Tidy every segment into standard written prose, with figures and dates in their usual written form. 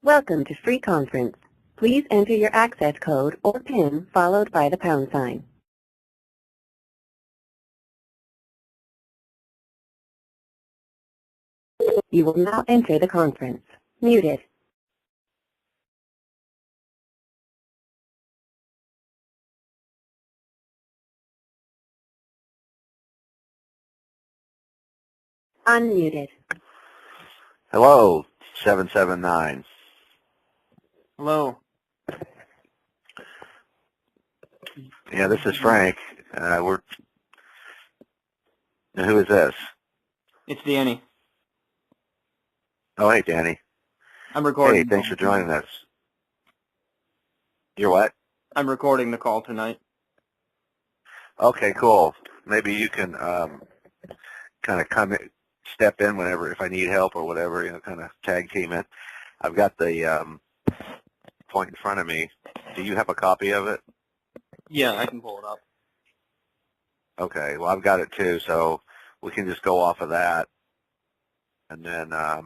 Welcome to Free Conference. Please enter your access code or PIN followed by the pound sign. You will now enter the conference. Muted. Unmuted. Hello, 779. Hello. Yeah, this is Frank. Who is this? It's Danny. Oh, hey, Danny. I'm recording. Hey, thanks for joining us. You're what? I'm recording the call tonight. Okay, cool. Maybe you can kind of step in whenever, if I need help or whatever, kind of tag team it. I've got the point in front of me. Do you have a copy of it? Yeah, I can pull it up. Okay, well, I've got it too, so we can just go off of that. And then I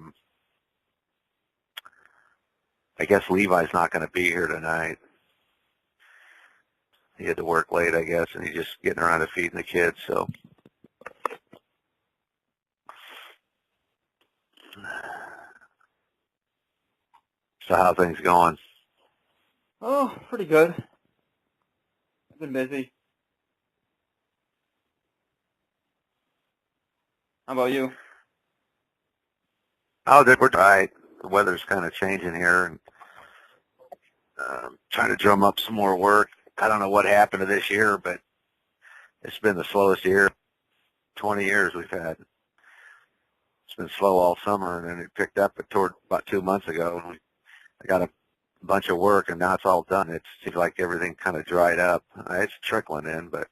guess Levi's not going to be here tonight. He had to work late, I guess, and he's just getting around to feeding the kids, so. So how things going? Oh, pretty good. I've been busy. How about you? Oh, we're all right. The weather's kind of changing here, and trying to drum up some more work. I don't know what happened to this year, but it's been the slowest year, 20 years we've had. It's been slow all summer, and then it picked up toward about 2 months ago. I got a bunch of work, and now it's all done. It seems like everything kind of dried up. It's trickling in, but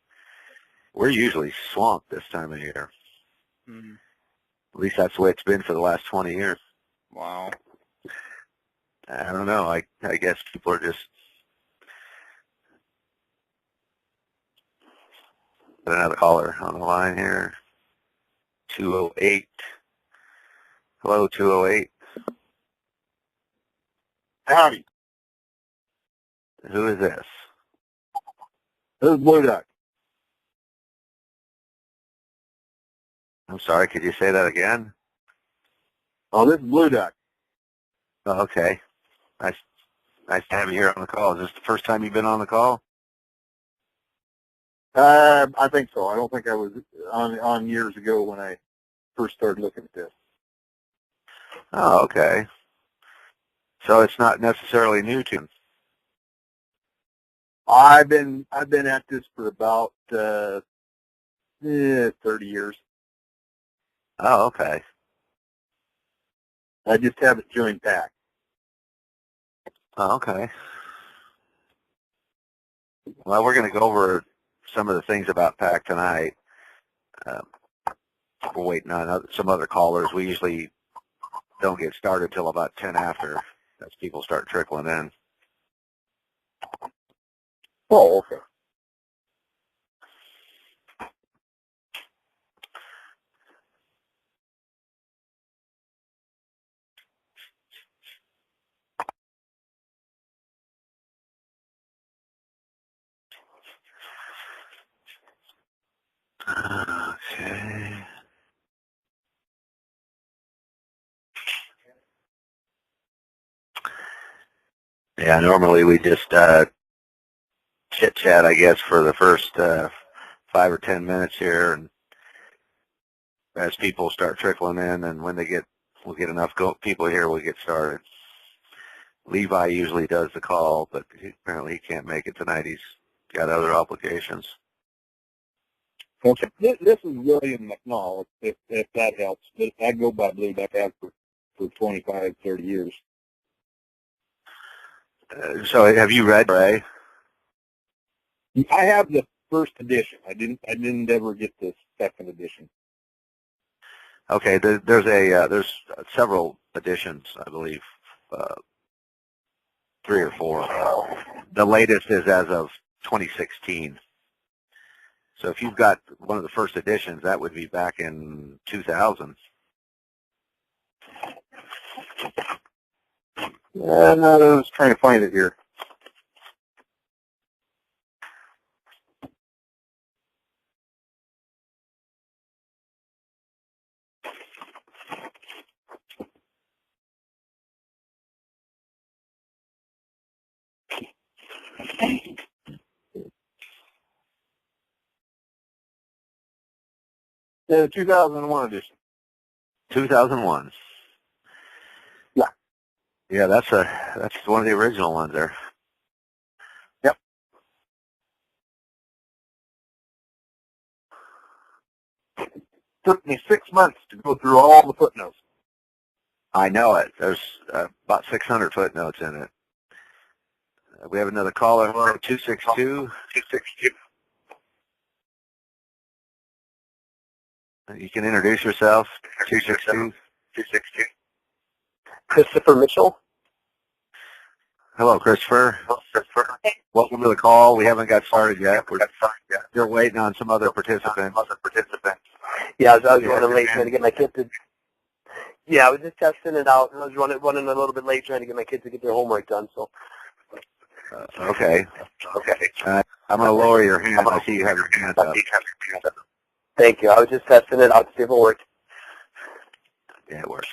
we're usually swamped this time of year. Mm-hmm. At least that's the way it's been for the last 20 years. Wow. I don't know. I guess people are just... Got another caller on the line here. 208. Hello, 208. Howdy. Who is this? This is Blue Duck. I'm sorry, could you say that again? Oh, this is Blue Duck. Oh, okay. Nice to have you here on the call. Is this the first time you've been on the call? I think so. I don't think I was on years ago when I first started looking at this. Oh, okay. So it's not necessarily new to you. I've been at this for about 30 years. Oh, okay. I just haven't joined PAC. Oh, okay. Well, we're going to go over some of the things about PAC tonight. We're waiting on some other callers. We usually don't get started till about 10 after, as people start trickling in. Oh, okay. Okay. Yeah, normally we just chit-chat, I guess, for the first 5 or 10 minutes here, and as people start trickling in, and when we'll get enough people here, we'll get started. Levi usually does the call, but apparently he can't make it tonight. He's got other obligations. Okay. This is William McNall, if that helps. I go by Blue Duck for 25, 30 years. So have you read Ray? I have the first edition. I didn't ever get the second edition. Okay, there's several editions, I believe, 3 or 4. The latest is as of 2016. So if you've got one of the first editions, that would be back in 2000. I was trying to find it here. The 2001 edition. 2001. Yeah. Yeah, that's one of the original ones there. Yep. Took me 6 months to go through all the footnotes. I know it. There's about 600 footnotes in it. We have another caller. Hello, 262. 262. You can introduce yourself. 262. 262. Christopher Mitchell. Hello, Christopher. Hello, Christopher. Welcome to the call. We haven't got started yet. We're still waiting on some other participants. Yeah, I was running late trying to get my kid to. Yeah, I was just testing it out. I was running a little bit late trying to get my kids to get their homework done. So. Okay. I'm going to lower your hand. I see you have your hand up. Thank you. I was just testing it out to see if it worked. Yeah, it works.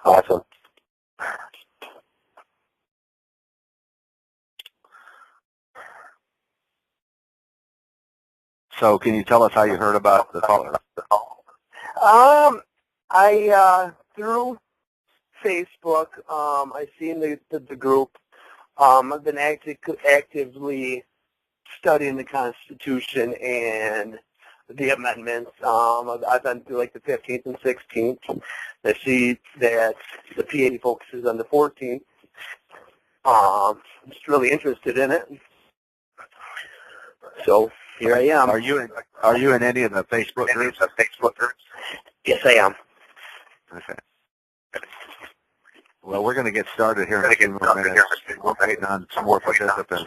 Awesome. So can you tell us how you heard about the caller? I through Facebook, I seen the group. I've been actively studying the Constitution and the amendments. I've been through like the 15th and 16th. I see that the PA focuses on the 14th. I'm just really interested in it. So here I am. Are you in any of the Facebook groups? Yes, I am. Okay. Well, we're going to get started here in a few more minutes. We're waiting on some more participants.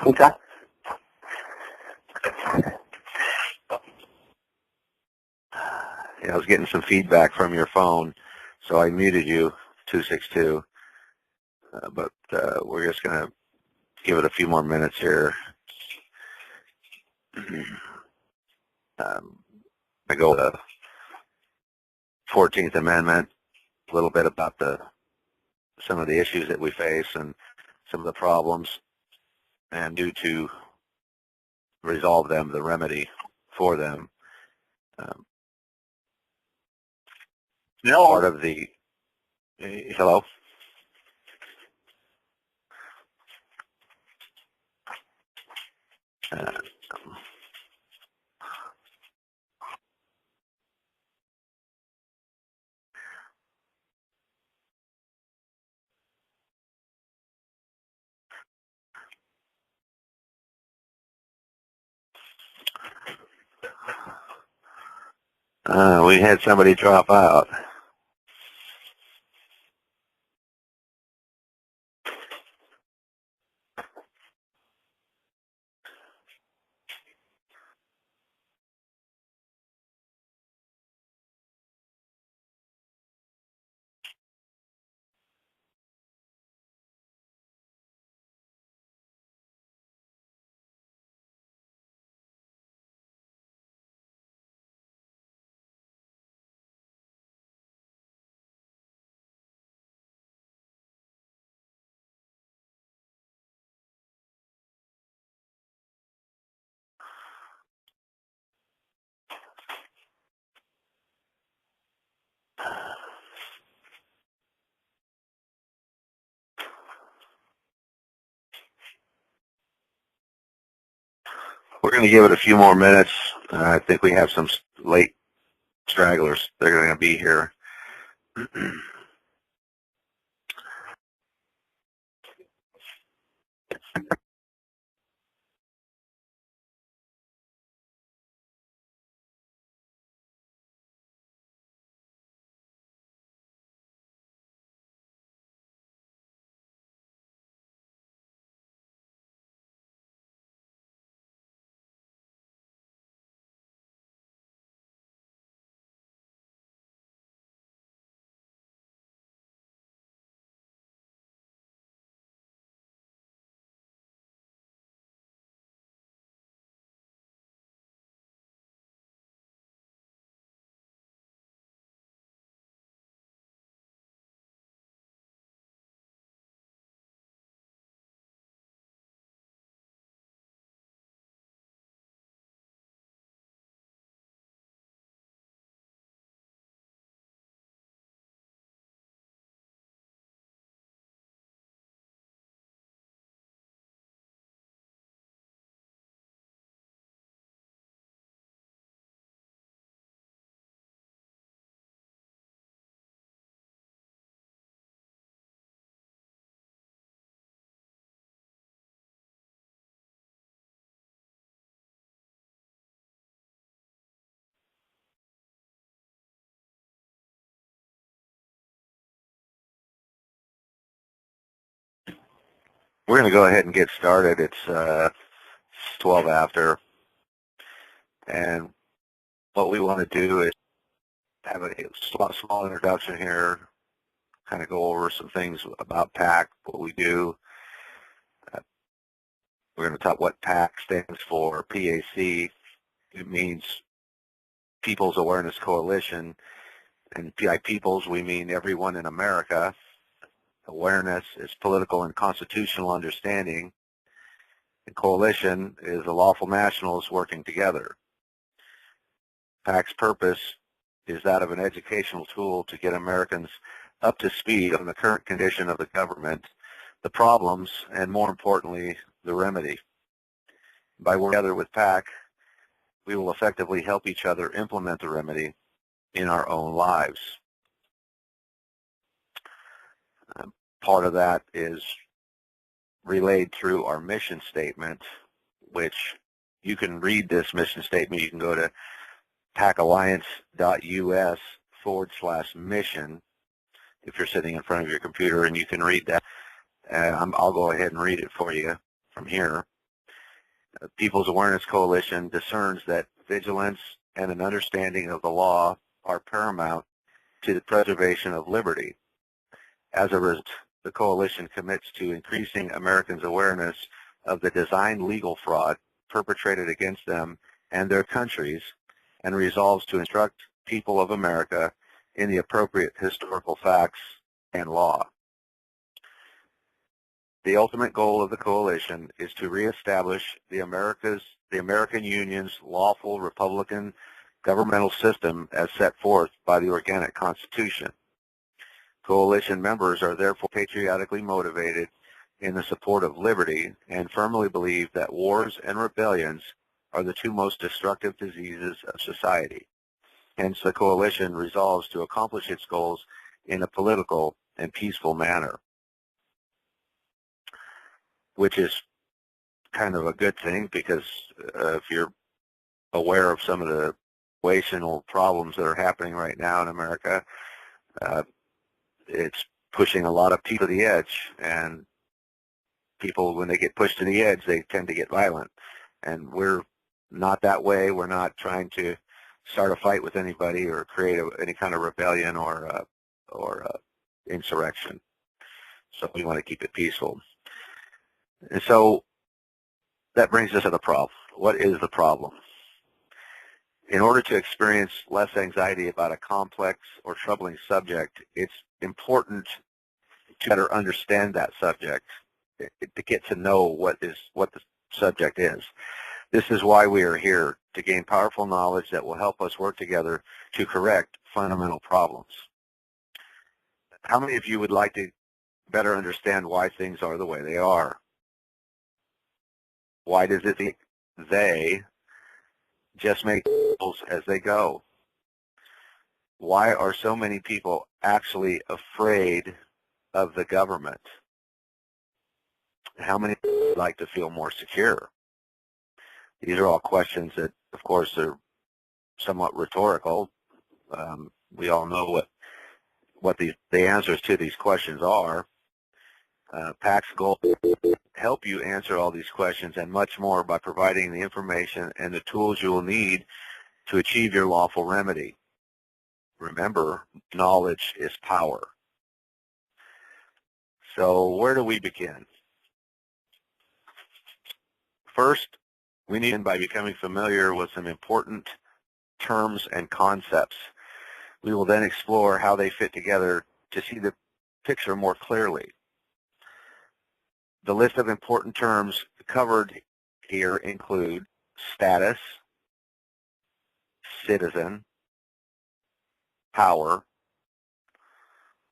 Okay. Yeah, I was getting some feedback from your phone, so I muted you, 262. But we're just going to give it a few more minutes here. I go to the 14th Amendment, a little bit about some of the issues that we face and some of the problems, and due to resolve them, the remedy for them. Part of the hello. We had somebody drop out. We're going to give it a few more minutes. I think we have some late stragglers. They're going to be here. We're going to go ahead and get started. It's 12 after, and what we want to do is have a small introduction here, kind of go over some things about PAC, what we do. We're going to talk what PAC stands for. PAC, it means People's Awareness Coalition, and by peoples we mean everyone in America. Awareness is political and constitutional understanding, and coalition is the lawful nationals working together. PAC's purpose is that of an educational tool to get Americans up to speed on the current condition of the government, the problems, and more importantly, the remedy. By working together with PAC, we will effectively help each other implement the remedy in our own lives. Part of that is relayed through our mission statement, which you can read this mission statement. You can go to pacalliance.us/mission if you're sitting in front of your computer, and you can read that. I'll go ahead and read it for you from here. People's Awareness Coalition discerns that vigilance and an understanding of the law are paramount to the preservation of liberty. As a result, the coalition commits to increasing Americans' awareness of the designed legal fraud perpetrated against them and their countries, and resolves to instruct people of America in the appropriate historical facts and law. The ultimate goal of the coalition is to reestablish the American Union's lawful Republican governmental system as set forth by the organic Constitution. Coalition members are therefore patriotically motivated in the support of liberty and firmly believe that wars and rebellions are the two most destructive diseases of society. Hence, the coalition resolves to accomplish its goals in a political and peaceful manner, which is kind of a good thing, because if you're aware of some of the situational problems that are happening right now in America, it's pushing a lot of people to the edge, and people, when they get pushed to the edge, they tend to get violent. And we're not that way. We're not trying to start a fight with anybody or create any kind of rebellion or insurrection. So we want to keep it peaceful. And so that brings us to the problem. What is the problem? In order to experience less anxiety about a complex or troubling subject, it's important to better understand that subject, to get to know what the subject is. This is why we are here, to gain powerful knowledge that will help us work together to correct fundamental problems. How many of you would like to better understand why things are the way they are? Why does it think they just make rules as they go? Why are so many people actually afraid of the government? How many would like to feel more secure? These are all questions that, of course, are somewhat rhetorical. We all know what the answers to these questions are. PAC's goal is to help you answer all these questions and much more by providing the information and the tools you will need to achieve your lawful remedy. Remember, knowledge is power. So where do we begin? First, we need to begin by becoming familiar with some important terms and concepts. We will then explore how they fit together to see the picture more clearly. The list of important terms covered here include status, citizen, power,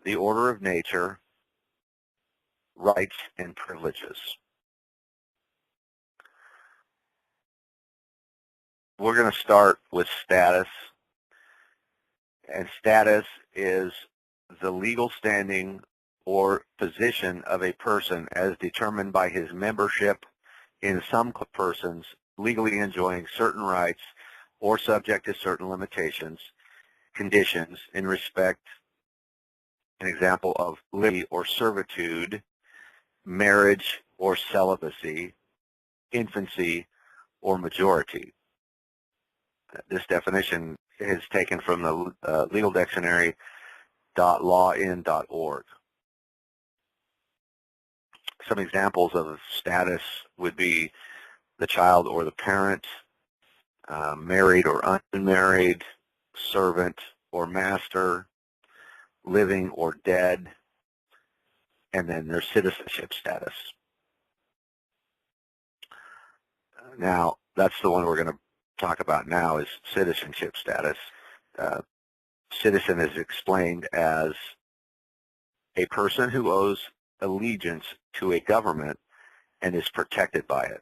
the order of nature, rights and privileges. We're going to start with status, and status is the legal standing or position of a person as determined by his membership in some persons legally enjoying certain rights or subject to certain limitations, conditions in respect, an example of liberty or servitude, marriage, or celibacy, infancy, or majority. This definition is taken from the legal dictionary.lawin.org. Some examples of status would be the child or the parent, married or unmarried, servant or master, living or dead, and then their citizenship status. Now, that's the one we're going to talk about now, is citizenship status. Citizen is explained as a person who owes allegiance to a government and is protected by it.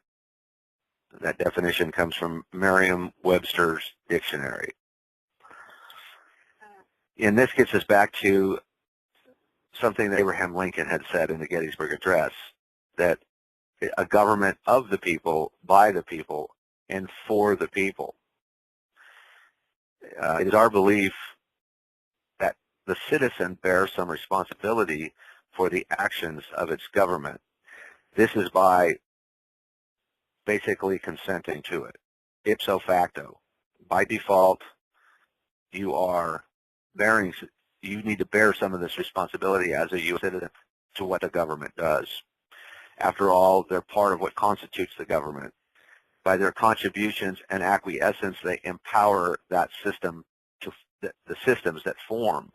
That definition comes from Merriam-Webster's dictionary. And this gets us back to something that Abraham Lincoln had said in the Gettysburg Address, that a government of the people, by the people, and for the people. It is our belief that the citizen bears some responsibility for the actions of its government. This is by basically consenting to it, ipso facto. By default, you need to bear some of this responsibility as a U.S. citizen to what the government does. After all, they're part of what constitutes the government. By their contributions and acquiescence, they empower that system, the systems that form.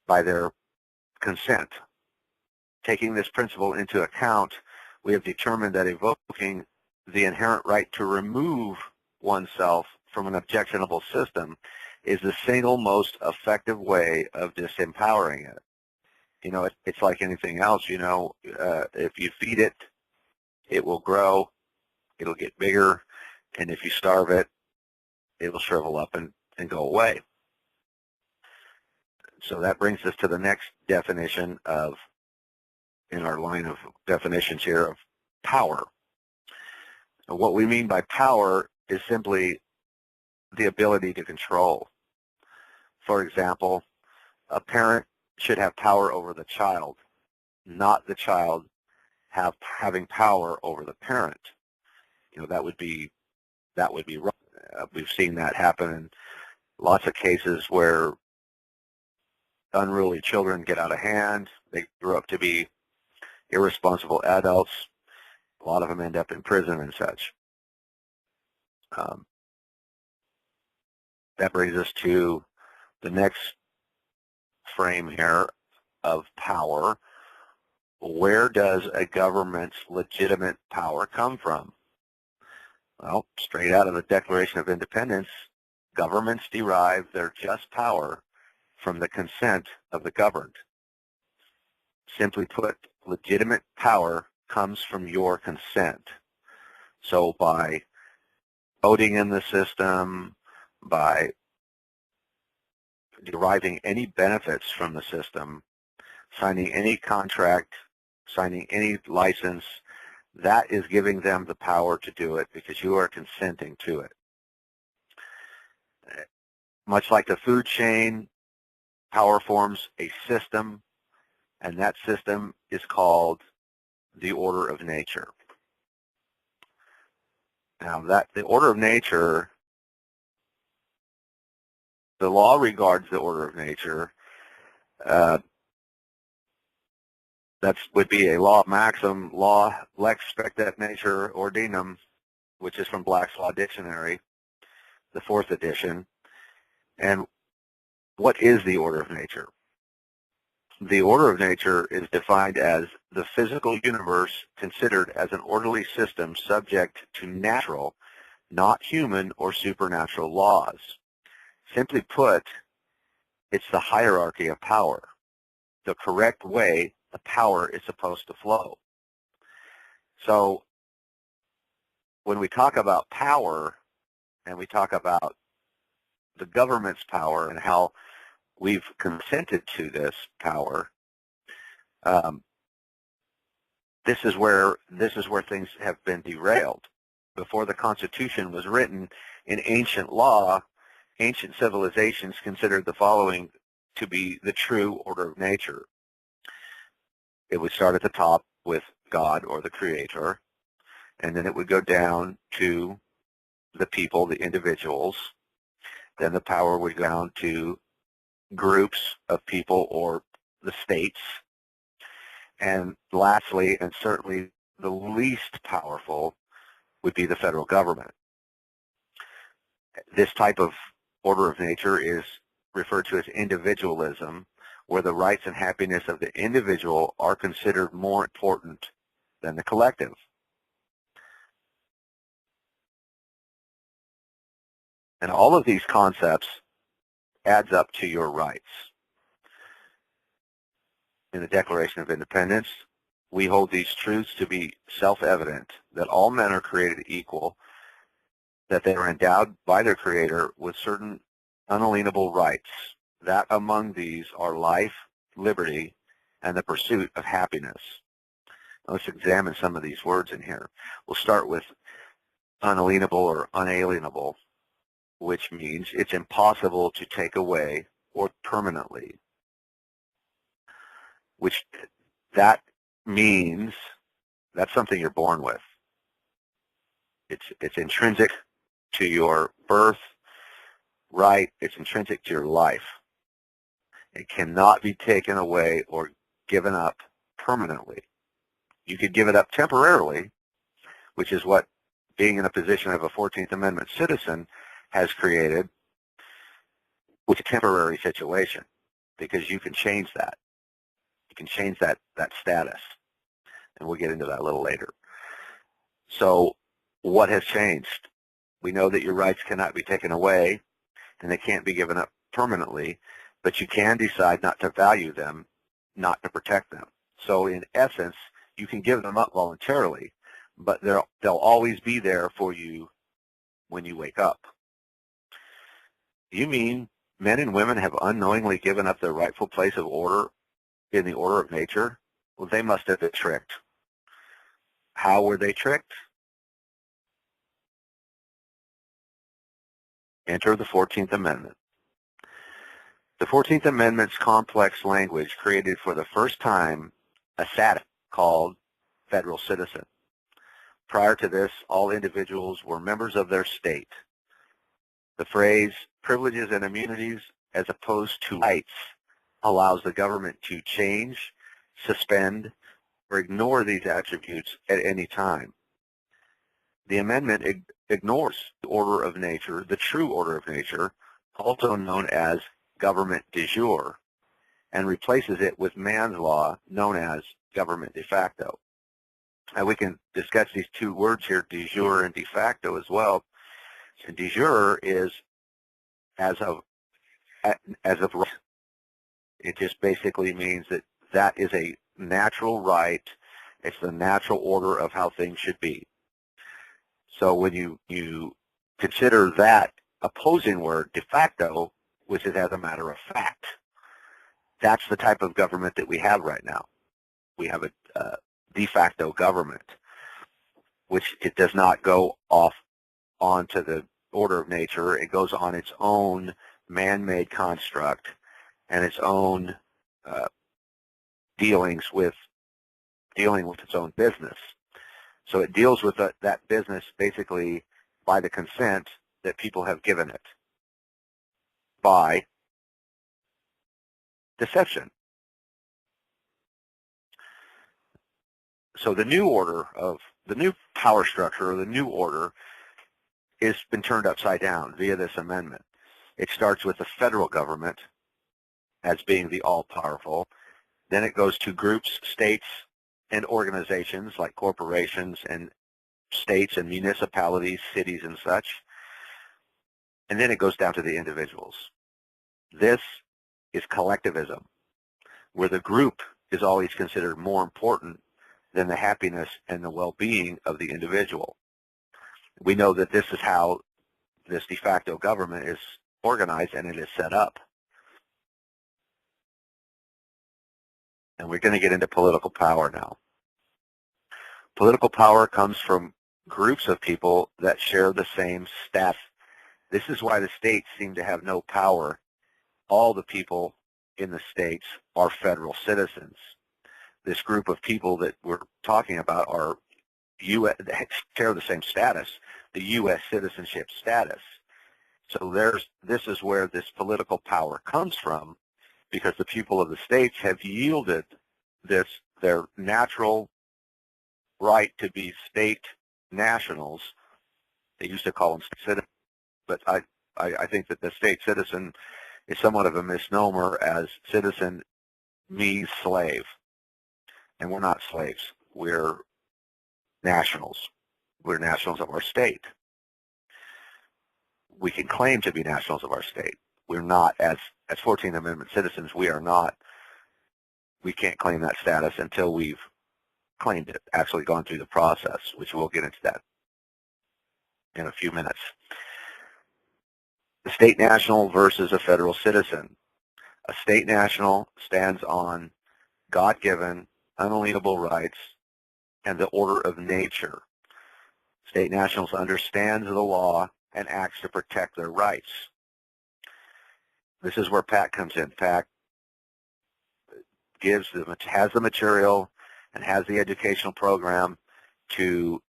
By their consent. Taking this principle into account, we have determined that evoking the inherent right to remove oneself from an objectionable system is the single most effective way of disempowering it. You know, it's like anything else, you know, if you feed it, it will grow, it'll get bigger, and if you starve it, it will shrivel up and go away. So that brings us to the next definition of, in our line of definitions here, of power. And what we mean by power is simply the ability to control. For example, a parent should have power over the child, not the child having power over the parent. You know, that would be wrong. We've seen that happen in lots of cases where unruly children get out of hand. They grow up to be irresponsible adults. A lot of them end up in prison and such. That brings us to the next frame here of power. Where does a government's legitimate power come from? Well, straight out of the Declaration of Independence, governments derive their just power from the consent of the governed. Simply put, legitimate power comes from your consent. So by voting in the system, by deriving any benefits from the system, signing any contract, signing any license, that is giving them the power to do it because you are consenting to it. Much like the food chain, power forms a system, and that system is called the order of nature. Now, the order of nature, the law regards the order of nature. That would be a law maxim, law lex spectat natura ordinum, which is from Black's Law Dictionary, the 4th edition. And what is the order of nature? The order of nature is defined as the physical universe considered as an orderly system subject to natural, not human or supernatural laws. Simply put, it's the hierarchy of power, the correct way the power is supposed to flow. So when we talk about power and we talk about the government's power and how we've consented to this power, this is where things have been derailed. Before the Constitution was written, in ancient law, ancient civilizations considered the following to be the true order of nature. It would start at the top, with God or the Creator, and then it would go down to the people, the individuals. Then the power would go down to groups of people or the states. And lastly, and certainly the least powerful, would be the federal government. This type of order of nature is referred to as individualism, where the rights and happiness of the individual are considered more important than the collective. And all of these concepts adds up to your rights. In the Declaration of Independence, we hold these truths to be self-evident, that all men are created equal, that they are endowed by their Creator with certain unalienable rights, that among these are life, liberty, and the pursuit of happiness. Now let's examine some of these words in here. We'll start with unalienable or unalienable, which means it's impossible to take away or permanently, which that means that's something you're born with. It's intrinsic to your birth right. It's intrinsic to your life. It cannot be taken away or given up permanently. You could give it up temporarily, which is what being in a position of a 14th Amendment citizen has created, which is a temporary situation, because you can change that. You can change that status, and we'll get into that a little later. So what has changed? We know that your rights cannot be taken away, and they can't be given up permanently, but you can decide not to value them, not to protect them. So in essence, you can give them up voluntarily, but they'll always be there for you when you wake up. You mean men and women have unknowingly given up their rightful place of order in the order of nature? Well, they must have been tricked. How were they tricked? Enter the 14th Amendment. The 14th Amendment's complex language created for the first time a status called federal citizen. Prior to this, all individuals were members of their state. The phrase privileges and immunities as opposed to rights allows the government to change, suspend, or ignore these attributes at any time. The amendment ignores the order of nature, the true order of nature, also known as government de jure, and replaces it with man's law known as government de facto. And we can discuss these two words here, de jure and de facto, as well. So de jure is as of right. It just basically means that is a natural right. It's the natural order of how things should be. So when you consider that opposing word, de facto, which is as a matter of fact, that's the type of government that we have right now. We have a de facto government, which it does not go off onto the order of nature. It goes on its own man-made construct and its own dealing with its own business. So it deals with that business basically by the consent that people have given it by deception. So the new order of the new power structure, or the new order, has been turned upside down via this amendment. It starts with the federal government as being the all-powerful. Then it goes to groups, states, and organizations like corporations and states and municipalities, cities and such. And then it goes down to the individuals. This is collectivism, where the group is always considered more important than the happiness and the well-being of the individual. We know that this is how this de facto government is organized and it is set up. And we're going to get into political power now. Political power comes from groups of people that share the same status. This is why the states seem to have no power. All the people in the states are federal citizens. this group of people that we're talking about are U.S. share the same status, the U.S. citizenship status. So this is where this political power comes from, because the people of the states have yielded their natural right to be state nationals. They used to call them citizens, but I think that the state citizen is somewhat of a misnomer, as citizen means slave. And we're not slaves. We're nationals. We're nationals of our state. We can claim to be nationals of our state. We're not, as 14th Amendment citizens, we are not, we can't claim that status until we've claimed it, actually gone through the process, which we'll get into that in a few minutes. The state national versus a federal citizen. A state national stands on God-given, unalienable rights and the order of nature. State nationals understand the law and acts to protect their rights. This is where PAC comes in. PAC has the material and has the educational program to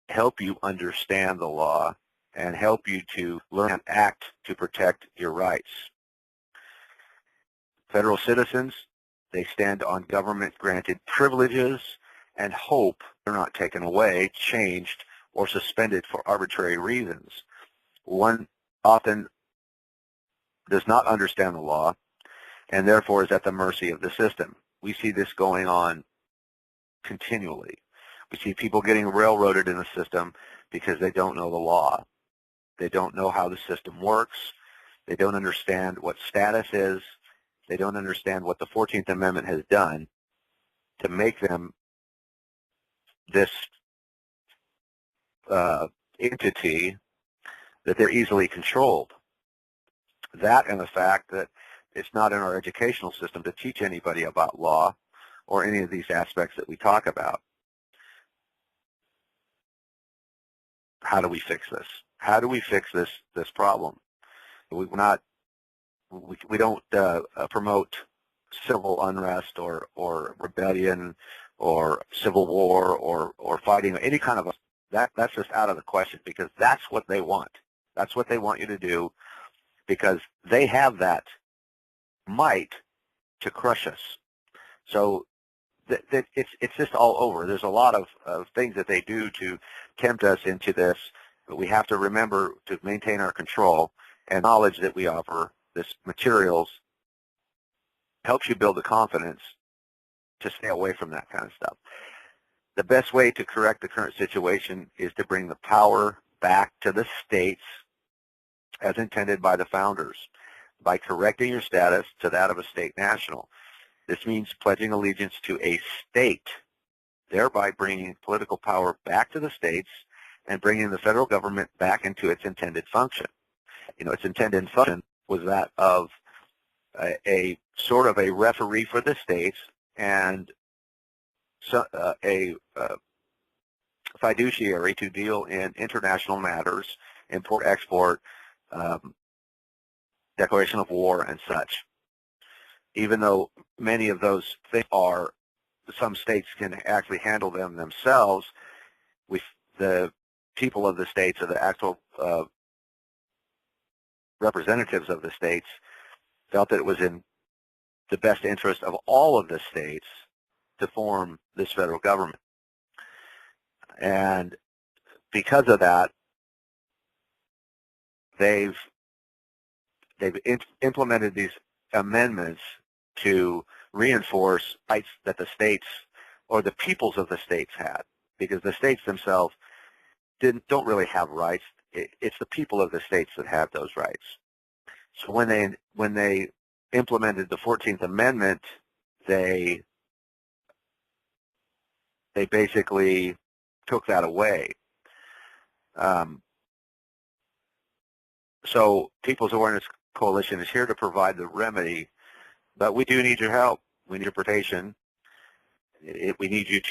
help you understand the law and help you to learn and act to protect your rights. Federal citizens, they stand on government-granted privileges and hope they're not taken away, changed, or suspended for arbitrary reasons. One often does not understand the law and therefore is at the mercy of the system. We see this going on continually. We see people getting railroaded in the system because they don't know the law. They don't know how the system works. They don't understand what status is. They don't understand what the 14th Amendment has done to make them this entity that they're easily controlled. That and the fact that it's not in our educational system to teach anybody about law or any of these aspects that we talk about. How do we fix this? How do we fix this problem? We don't promote civil unrest or rebellion or civil war or fighting, any kind of that's just out of the question, because that's what they want. That's what they want you to do, because they have that might to crush us. So it's just all over. There's a lot of things that they do to tempt us into this, but we have to remember to maintain our control, and knowledge that we offer, this materials, helps you build the confidence to stay away from that kind of stuff. The best way to correct the current situation is to bring the power back to the states as intended by the founders, by correcting your status to that of a state national. This means pledging allegiance to a state, thereby bringing political power back to the states and bringing the federal government back into its intended function. You know, its intended function was that of a sort of a referee for the states and a fiduciary to deal in international matters, import-export, declaration of war, and such. Even though many of those things some states can actually handle them themselves, the people of the states, or the actual representatives of the states, felt that it was in the best interest of all of the states to form this federal government. And because of that, they've implemented these amendments to reinforce rights that the states or the peoples of the states had, because the states themselves don't really have rights. It's the people of the states that have those rights. So when they implemented the 14th Amendment, they basically took that away. So People's Awareness Coalition is here to provide the remedy, but we do need your help. We need your participation. We need you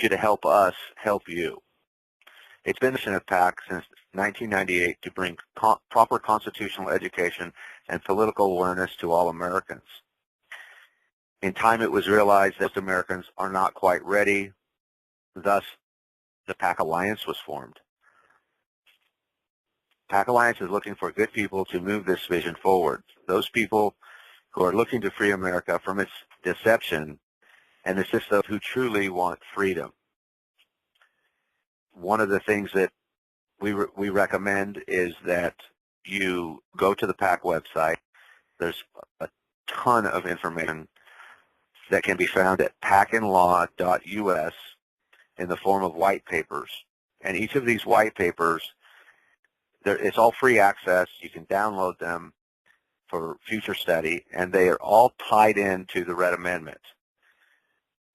to help us help you. It's been the mission of PAC since 1998 to bring proper constitutional education and political awareness to all Americans. In time, it was realized that Americans are not quite ready. Thus, the PAC Alliance was formed. PAC Alliance is looking for good people to move this vision forward. Those people who are looking to free America from its deception and assist those who truly want freedom. One of the things that we recommend is that you go to the PAC website. There's a ton of information that can be found at pacinlaw.us in the form of white papers. And each of these white papers, it's all free access. You can download them for future study, and they are all tied into the Red Amendment.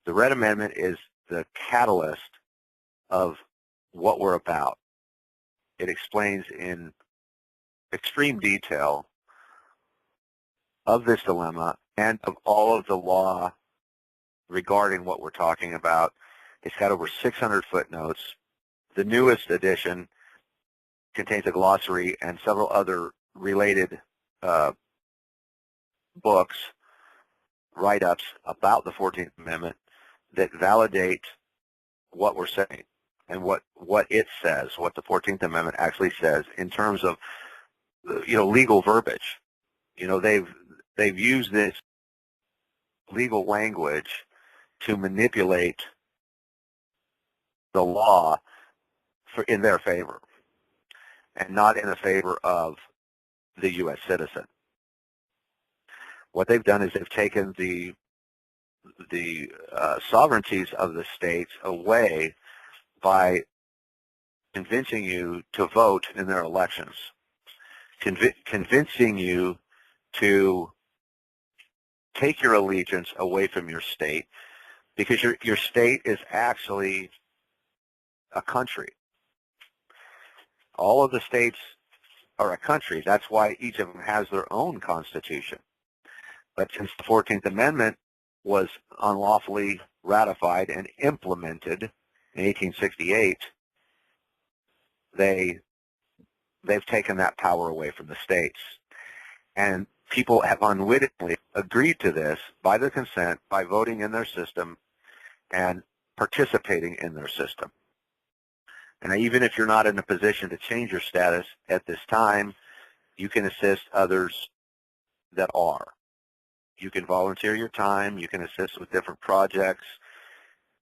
The Red Amendment is the catalyst of what we're about. It explains in extreme detail of this dilemma and of all of the law regarding what we're talking about. It's got over 600 footnotes. The newest edition contains a glossary and several other related books, write-ups about the 14th Amendment that validate what we're saying and what it says, what the 14th Amendment actually says in terms of, legal verbiage. They've used this legal language to manipulate the law in their favor and not in the favor of the U.S. citizen. What they've done is they've taken the sovereignties of the states away by convincing you to vote in their elections, convincing you to take your allegiance away from your state, because your state is actually a country. All of the states are a country. That's why each of them has their own constitution. But since the 14th Amendment was unlawfully ratified and implemented in 1868, they've taken that power away from the states. And people have unwittingly agreed to this by their consent, by voting in their system and participating in their system. And even if you're not in a position to change your status at this time, you can assist others that are. You can volunteer your time, you can assist with different projects,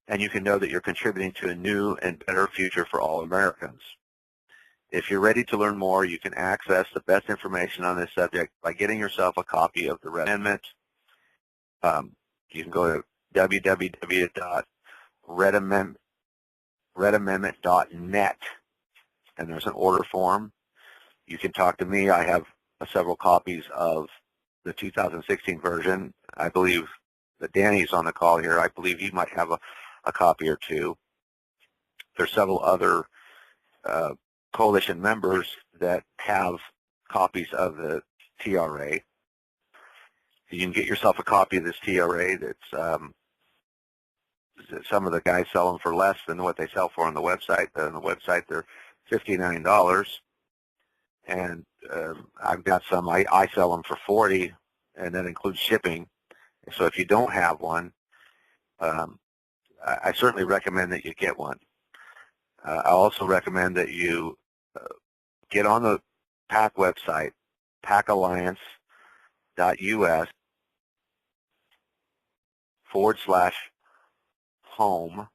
and you can know that you're contributing to a new and better future for all Americans. If you're ready to learn more, you can access the best information on this subject by getting yourself a copy of the Red Amendment. You can go to www.redamendment.net, and there's an order form. You can talk to me. I have several copies of the 2016 version. I believe that Danny's on the call here. I believe he might have a copy or two. There's several other coalition members that have copies of the TRA. You can get yourself a copy of this TRA. That's some of the guys sell them for less than what they sell for on the website. On the website, they're $59, and I've got some. I sell them for $40, and that includes shipping. So if you don't have one, I certainly recommend that you get one. I also recommend that you get on the PAC website, pacalliance.us/home,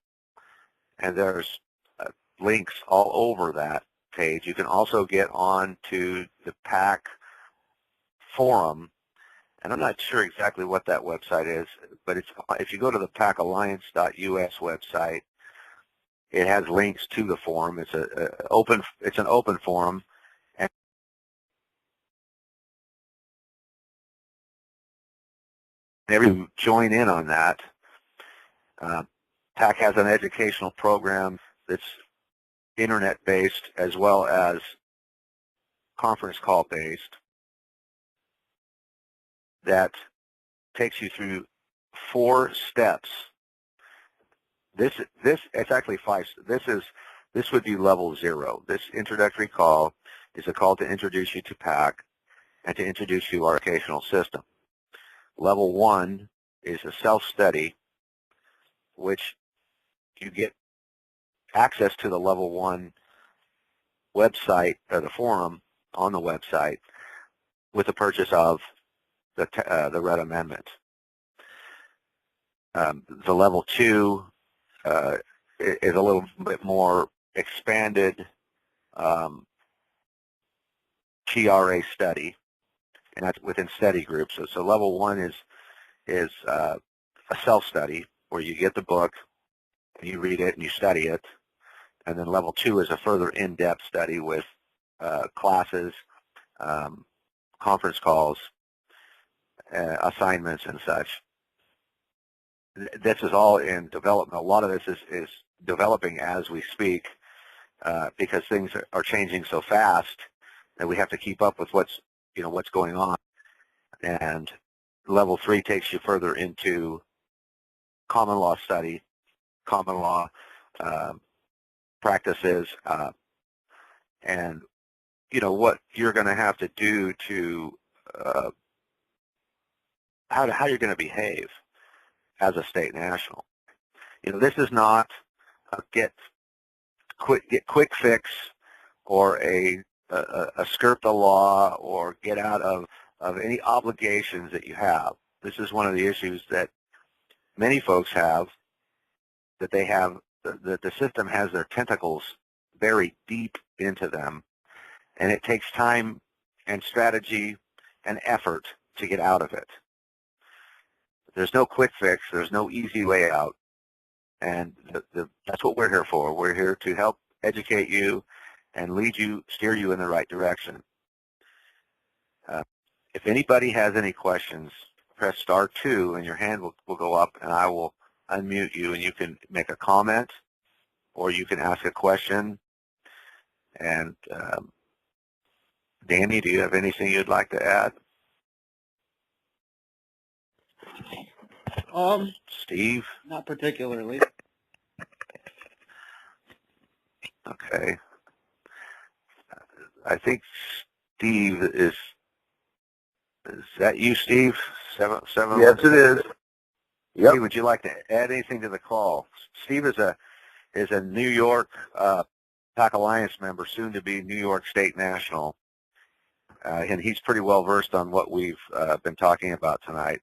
and there's links all over that page. You can also get on to the PAC forum, and I'm not sure exactly what that website is, but if you go to the pacalliance.us website, it has links to the forum. It's an open forum, and everyone join in on that. PAC has an educational program that's internet-based as well as conference call-based that takes you through 4 steps. It's actually 5. This would be level 0. This introductory call is a call to introduce you to PAC. and to introduce you to our educational system. Level 1 is a self-study, which you get access to the Level 1 website, or the forum on the website, with the purchase of the Red Amendment. The Level 2 is a little bit more expanded TRA study, and that's within study groups. So Level 1 is a self-study where you get the book, and you read it and you study it. And then Level 2 is a further in-depth study with classes, conference calls, assignments, and such. This is all in development. A lot of this is developing as we speak, because things are changing so fast that we have to keep up with what's going on. And Level 3 takes you further into common law study, common law practices, and what you're going to have to do to how you're going to behave as a state national. This is not a get quick fix or a skirt the law or get out of any obligations that you have. This is one of the issues that many folks have, that the system has their tentacles very deep into them, and it takes time and strategy and effort to get out of it. There's no quick fix. There's no easy way out, and that's what we're here for. We're here to help educate you and steer you in the right direction. If anybody has any questions, press star 2 and your hand will go up, and I will unmute you, and you can make a comment or you can ask a question. And Danny, do you have anything you'd like to add? Steve? Not particularly. Okay. I think Steve is that you, Steve? Seven. Yes, it is. Yep. Steve, would you like to add anything to the call? Steve is a New York PAC Alliance member, soon to be New York State National, and he's pretty well versed on what we've been talking about tonight.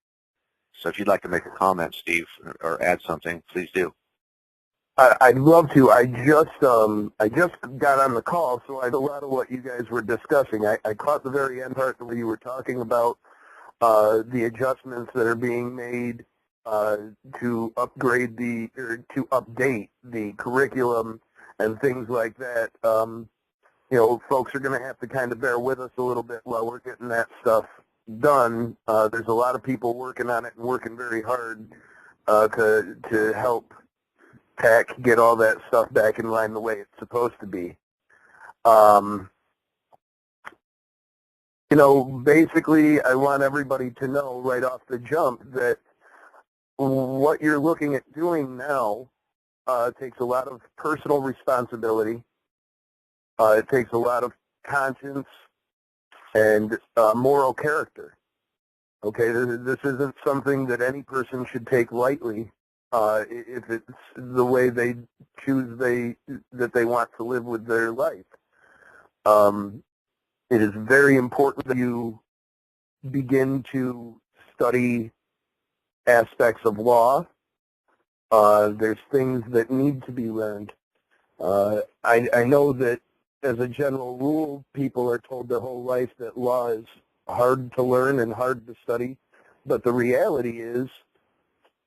So if you'd like to make a comment, Steve, or add something, please do. I'd love to. I just got on the call, so I know a lot of what you guys were discussing. I caught the very end part where you were talking about the adjustments that are being made to upgrade to update the curriculum and things like that. Folks are going to have to kind of bear with us a little bit while we're getting that stuff done. There's a lot of people working on it and working very hard to help PAC get all that stuff back in line the way it's supposed to be. Basically, I want everybody to know right off the jump that what you're looking at doing now takes a lot of personal responsibility. It takes a lot of conscience and moral character. Okay, this isn't something that any person should take lightly if it's the way they choose that they want to live with their life. It is very important that you begin to study aspects of law. There's things that need to be learned. I know that as a general rule, people are told their whole life that law is hard to learn and hard to study, but the reality is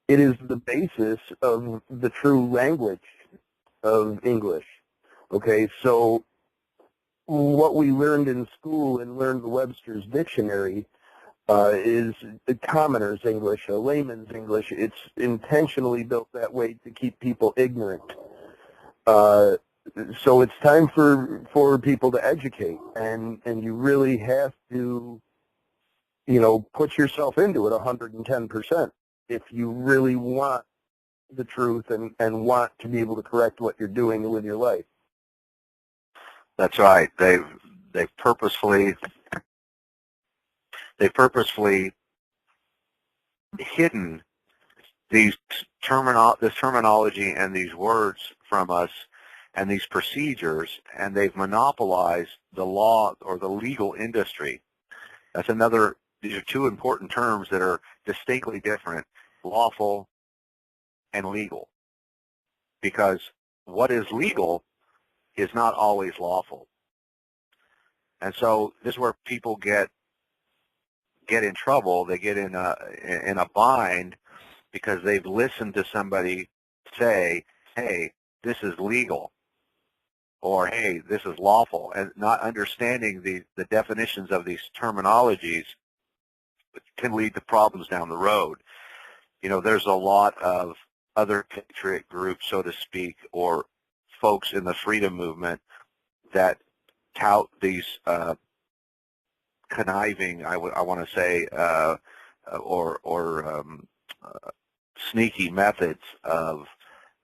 it is the basis of the true language of English. Okay, so what we learned in school and learned the Webster's Dictionary is the commoner's English, a layman's English. It's intentionally built that way to keep people ignorant. So it's time for people to educate, and you really have to, put yourself into it 110% if you really want the truth and want to be able to correct what you're doing with your life. That's right. They've purposefully They've purposefully hidden this terminology and these words from us and these procedures, and they've monopolized the law or the legal industry. That's another, these are two important terms that are distinctly different, lawful and legal. Because what is legal is not always lawful. And so this is where people get in trouble. They get in a bind because they've listened to somebody say, hey, this is legal, or hey, this is lawful, and not understanding the definitions of these terminologies can lead to problems down the road. You know, there's a lot of other patriot groups, so to speak, or folks in the freedom movement that tout these conniving, I want to say, or sneaky methods of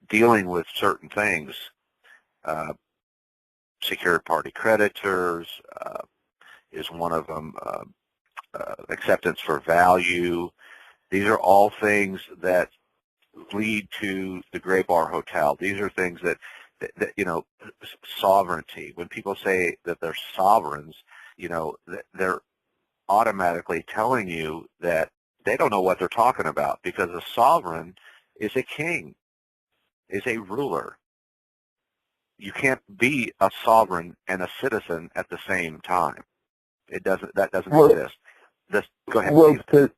dealing with certain things. Secured party creditors is one of them. Acceptance for value. These are all things that lead to the Gray Bar Hotel. These are things that you know, sovereignty. When people say that they're sovereigns, you know, they're automatically telling you that they don't know what they're talking about, because a sovereign is a king, is a ruler. You can't be a sovereign and a citizen at the same time. That doesn't exist. Go ahead. Well, to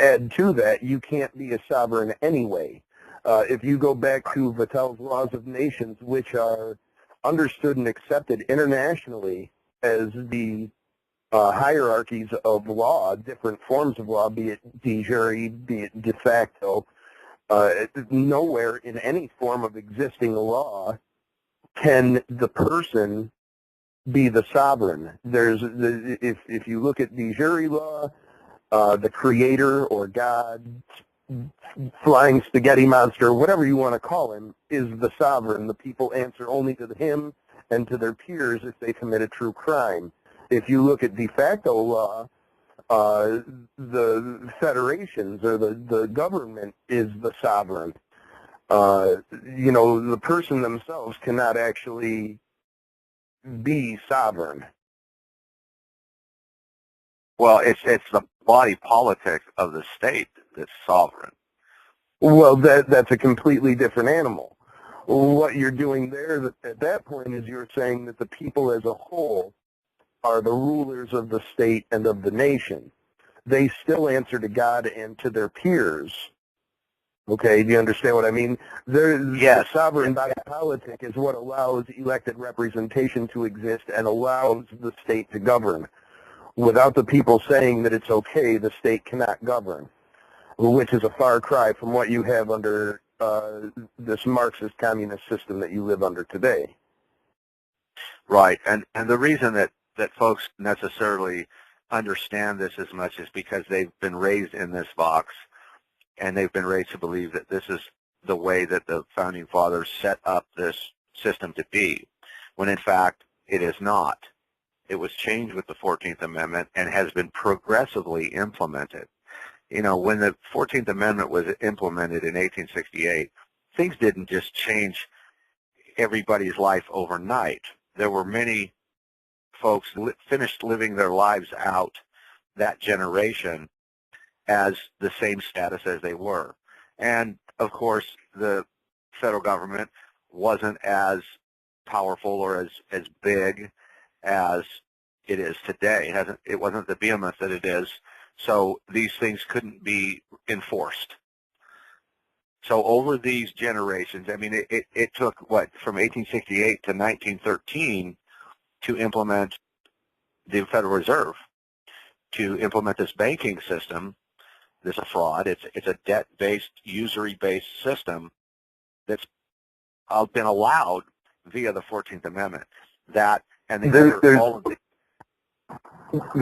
add to that, you can't be a sovereign anyway. If you go back to Vattel's Laws of Nations, which are understood and accepted internationally as the hierarchies of law, different forms of law, be it de jure, be it de facto, nowhere in any form of existing law can the person be the sovereign. If you look at de jure law, the creator or God, flying spaghetti monster, whatever you want to call him, is the sovereign. The people answer only to him and to their peers if they commit a true crime. If you look at de facto law, the federations or the government is the sovereign. You know, the person themselves cannot actually be sovereign. Well, it's the body politic of the state that's sovereign. Well, that's a completely different animal. What you're doing there at that point is you're saying that the people as a whole are the rulers of the state and of the nation. They still answer to God and to their peers. Okay, do you understand what I mean? Yes. The sovereign body politic is what allows elected representation to exist and allows the state to govern. Without the people saying that it's okay, the state cannot govern, which is a far cry from what you have under this Marxist communist system that you live under today. Right, and the reason that folks necessarily understand this as much is because they've been raised in this box, and they've been raised to believe that this is the way that the Founding Fathers set up this system to be, when in fact it is not. It was changed with the 14th Amendment and has been progressively implemented. You know, when the 14th Amendment was implemented in 1868, things didn't just change everybody's life overnight. There were many folks finished living their lives out, that generation, as the same status as they were. And, of course, the federal government wasn't as powerful or as big as it is today. It wasn't the behemoth that it is, so these things couldn't be enforced. So over these generations, I mean, it took, what, from 1868 to 1913 to implement the Federal Reserve, to implement this banking system. This is a fraud. It's a debt-based, usury-based system that's been allowed via the 14th Amendment. That and all of the.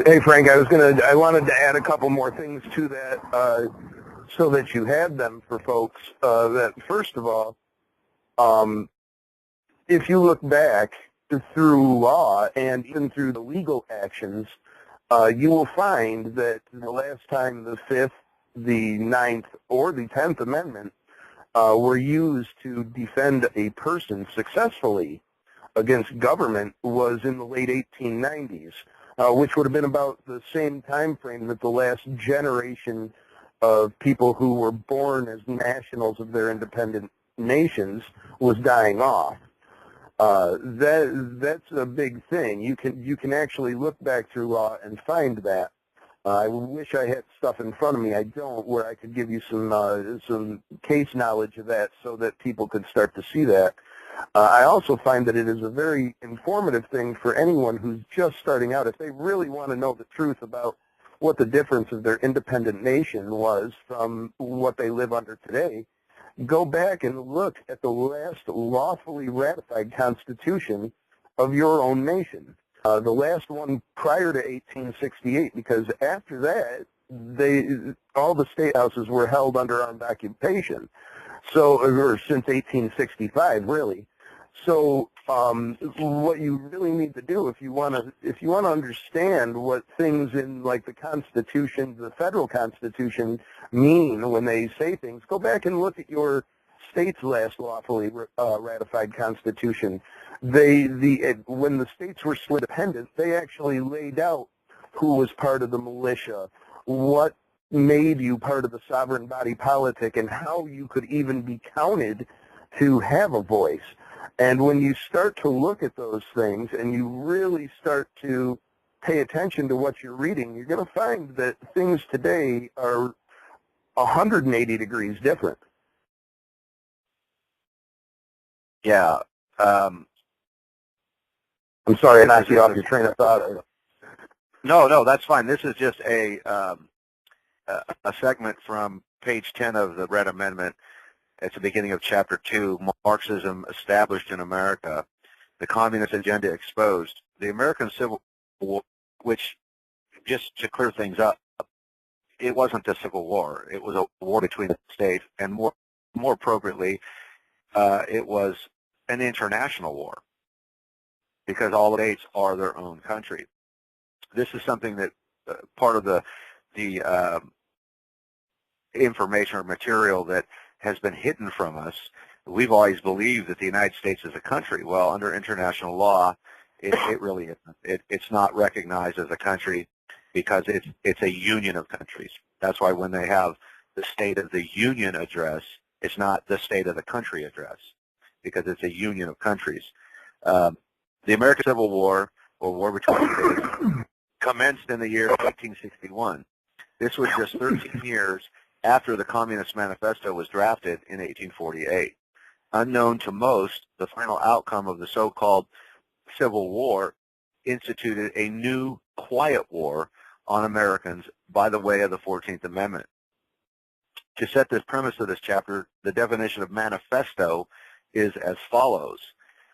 Hey Frank, I wanted to add a couple more things to that, so that you have them for folks. That first of all, if you look back through law and even through the legal actions you will find that the last time the 5th, the 9th, or the 10th Amendment were used to defend a person successfully against government was in the late 1890s, which would have been about the same time frame that the last generation of people who were born as nationals of their independent nations was dying off. That's a big thing. You can actually look back through law and find that. I wish I had stuff in front of me. I don't, where I could give you some case knowledge of that so that people could start to see that. I also find that it is a very informative thing for anyone who's just starting out. If they really want to know the truth about what the difference of their independent nation was from what they live under today, go back and look at the last lawfully ratified constitution of your own nation. The last one prior to 1868, because after that, all the state houses were held under armed occupation. So, or since 1865, really. So, what you really need to do, if you want to understand what things in like the Constitution, the federal Constitution, mean when they say things, go back and look at your state's last lawfully ratified Constitution. When the states were still independent, they actually laid out who was part of the militia, what made you part of the sovereign body politic, and how you could even be counted to have a voice. And when you start to look at those things and you really start to pay attention to what you're reading, you're going to find that things today are 180 degrees different. Yeah. I'm sorry, I knocked you off your train of thought. No, that's fine. This is just a segment from page 10 of the Red Amendment. At the beginning of Chapter 2, Marxism established in America, the Communist agenda exposed. The American Civil War, which, just to clear things up, it wasn't a civil war. It was a war between the states, and more appropriately, it was an international war, because all the states are their own country. This is something that part of the information or material that has been hidden from us. We've always believed that the United States is a country. Well, under international law, it really isn't. It's not recognized as a country because it's a union of countries. That's why when they have the State of the Union address, it's not the State of the Country address, because it's a union of countries. The American Civil War, or War Between the States, commenced in the year 1861. This was just 13 years after the Communist Manifesto was drafted in 1848. Unknown to most, the final outcome of the so-called Civil War instituted a new quiet war on Americans by the way of the 14th Amendment. To set this premise of this chapter, the definition of manifesto is as follows.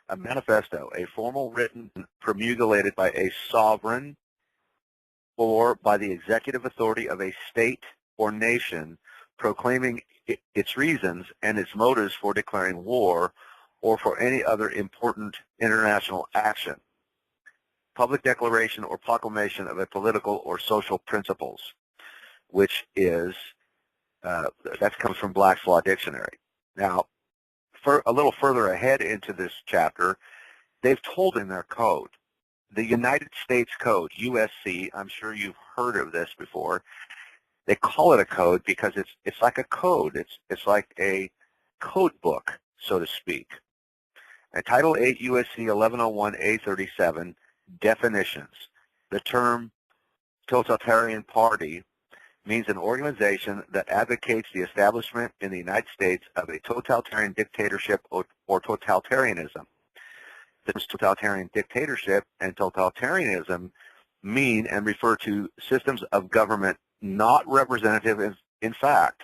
A manifesto, a formal written promulgated by a sovereign or by the executive authority of a state or nation, proclaiming its reasons and its motives for declaring war or for any other important international action. Public declaration or proclamation of a political or social principles, which is, that comes from Black's Law Dictionary. Now, for a little further ahead into this chapter, they've told in their code, the United States Code, USC, I'm sure you've heard of this before. They call it a code because it's like a code. It's like a code book, so to speak. And Title 8 USC 1101A37, definitions. The term Totalitarian Party means an organization that advocates the establishment in the United States of a totalitarian dictatorship or totalitarianism. This totalitarian dictatorship and totalitarianism mean and refer to systems of government not representative in fact,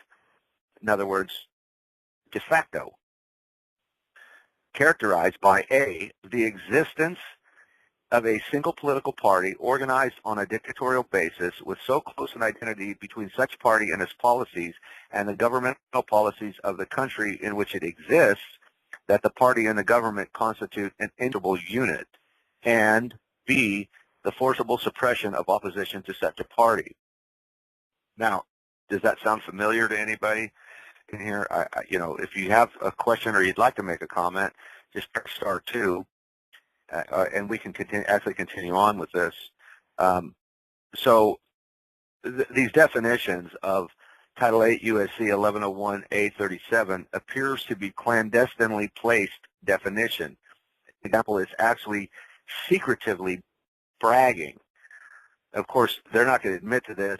in other words, de facto, characterized by A, the existence of a single political party organized on a dictatorial basis with so close an identity between such party and its policies and the governmental policies of the country in which it exists that the party and the government constitute an integral unit, and B, the forcible suppression of opposition to such a party. Now, does that sound familiar to anybody in here? You know, if you have a question or you'd like to make a comment, just press *2, and we can continue on with this. So these definitions of Title 8 U.S.C. 1101A37 appears to be clandestinely placed definition. For example, it's actually secretively bragging. Of course, they're not going to admit to this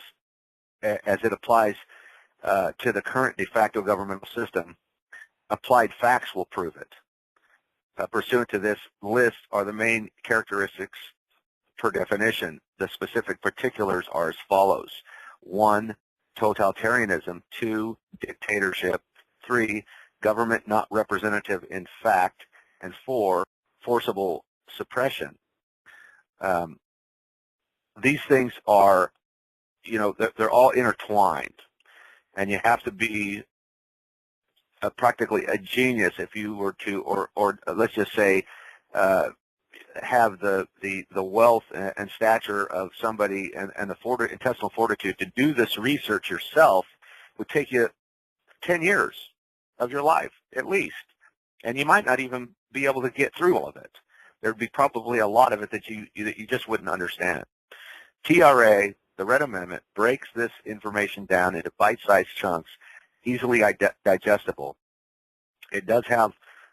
as it applies to the current de facto governmental system. Applied facts will prove it. Pursuant to this list are the main characteristics per definition. The specific particulars are as follows. 1, totalitarianism. 2, dictatorship. 3, government not representative in fact. And 4, forcible suppression. These things are, you know, they're all intertwined, and you have to be practically a genius if you were to, or let's just say, have the wealth and stature of somebody and the intestinal fortitude to do this research yourself. Would take you 10 years of your life at least, and you might not even be able to get through all of it. There'd be probably a lot of it that you just wouldn't understand. TRA, the Red Amendment, breaks this information down into bite-sized chunks, easily digestible. It does have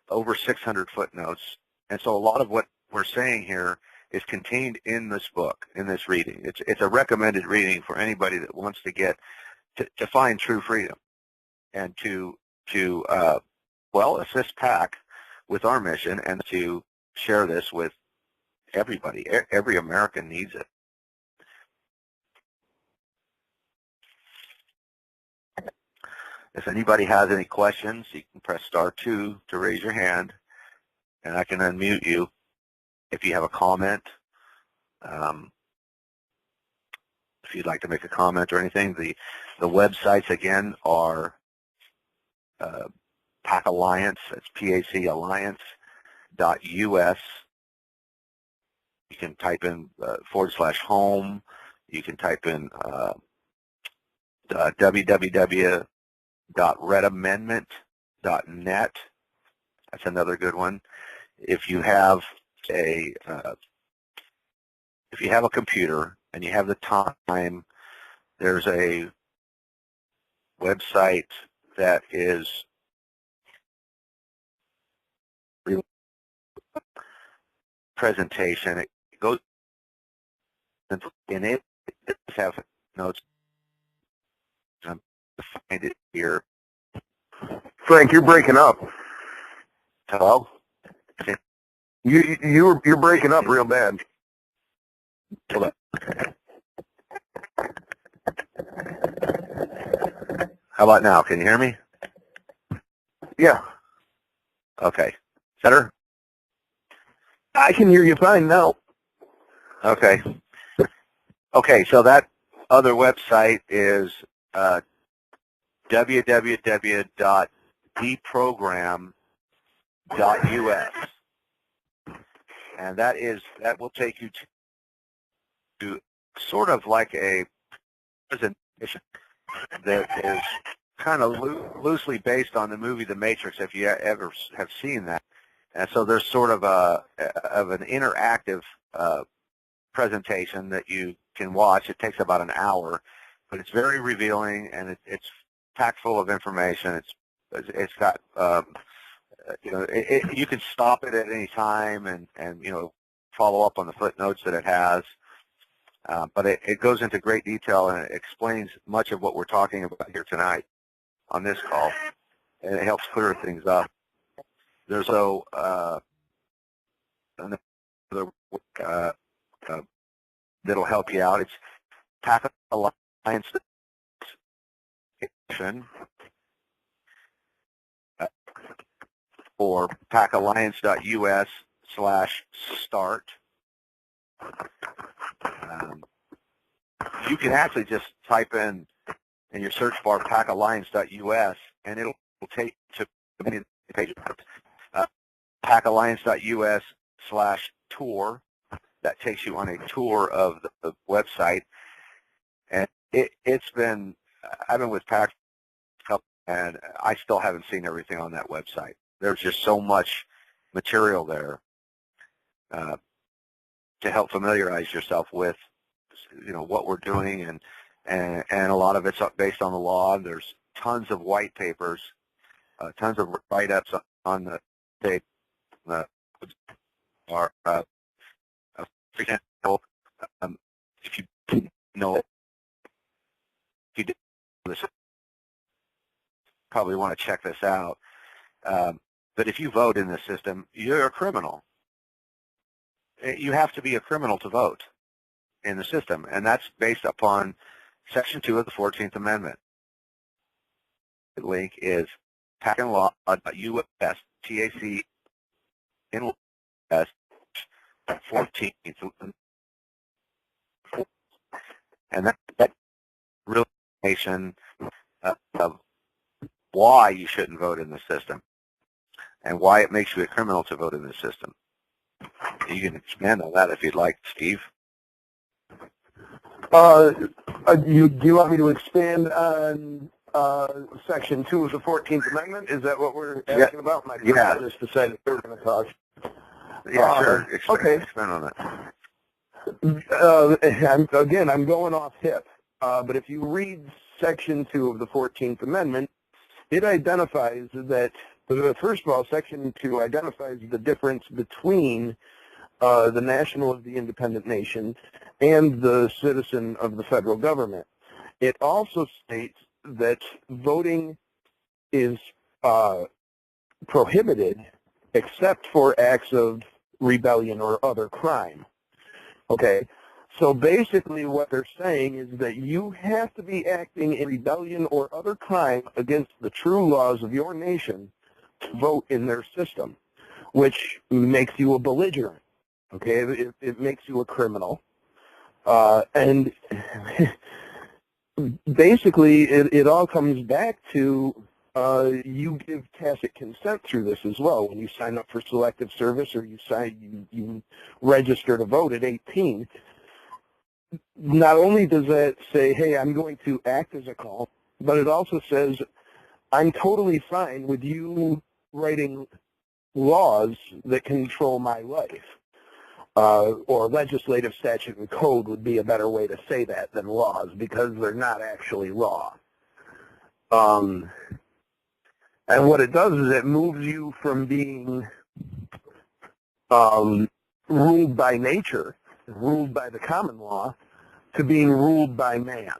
over 600 footnotes, and so a lot of what we're saying here is contained in this book, in this reading. It's a recommended reading for anybody that wants to get to find true freedom and to well, assist PAC with our mission and to share this with everybody. Every American needs it. If anybody has any questions, you can press *2 to raise your hand, and I can unmute you. If you have a comment, if you'd like to make a comment or anything, the websites again are PAC Alliance. That's PAC Alliance.us. You can type in /home. You can type in www.redamendment.net. That's another good one. If you have a computer and you have the time, there's a website that is presentation. It goes and it have notes. I'm to find it here. Frank, you're breaking up. Hello? You're breaking up real bad. Hold on. How about now? Can you hear me? Yeah, Okay. Better? I can hear you fine now. Okay. Okay, so that other website is www.deprogram.us. And that will take you to sort of like a presentation that is kind of loosely based on the movie The Matrix, if you ever have seen that. And so there's sort of an interactive presentation that you can watch. It takes about an hour, but it's very revealing, and it's packed full of information. It's got you know, you can stop it at any time and you know, follow up on the footnotes that it has. But it goes into great detail, and it explains much of what we're talking about here tonight on this call, and it helps clear things up. There's another that'll help you out. It's PAC Alliance or PACalliance.us/start. You can actually just type in your search bar PACalliance.us, and it'll take to many pages. PACalliance.us/tour. that takes you on a tour of the website. And it's been, I've been with PAC Call, and I still haven't seen everything on that website. There's just so much material there to help familiarize yourself with, what we're doing, and a lot of it's based on the law. There's tons of white papers, tons of write-ups on the state. For example, if you know, if you did this, probably want to check this out. But if you vote in this system, you're a criminal. You have to be a criminal to vote in the system, and that's based upon Section 2 of the 14th Amendment. The link is pacandlaw.us, TAC, in US, 14th. And that real information of why you shouldn't vote in the system and why it makes you a criminal to vote in the system. You can expand on that if you'd like, Steve. Do you want me to expand on Section 2 of the 14th Amendment? Is that what we're asking about? My yeah. just decided we were going to talk. Yeah, sure. Okay. Expand on that. I'm going off hip. But if you read Section 2 of the 14th Amendment, it identifies that, first of all, Section 2 identifies the difference between the national of the independent nation and the citizen of the federal government. It also states that voting is prohibited except for acts of rebellion or other crime. Okay, so basically what they're saying is that you have to be acting in rebellion or other crime against the true laws of your nation to vote in their system, which makes you a belligerent. Okay, it makes you a criminal. And basically it all comes back to you give tacit consent through this as well. When you sign up for selective service or you register to vote at 18, not only does that say, hey, I'm going to act as a call, but it also says I'm totally fine with you writing laws that control my life. Or legislative statute and code would be a better way to say that than laws, because they're not actually law. And what it does is it moves you from being ruled by nature, ruled by the common law, to being ruled by man.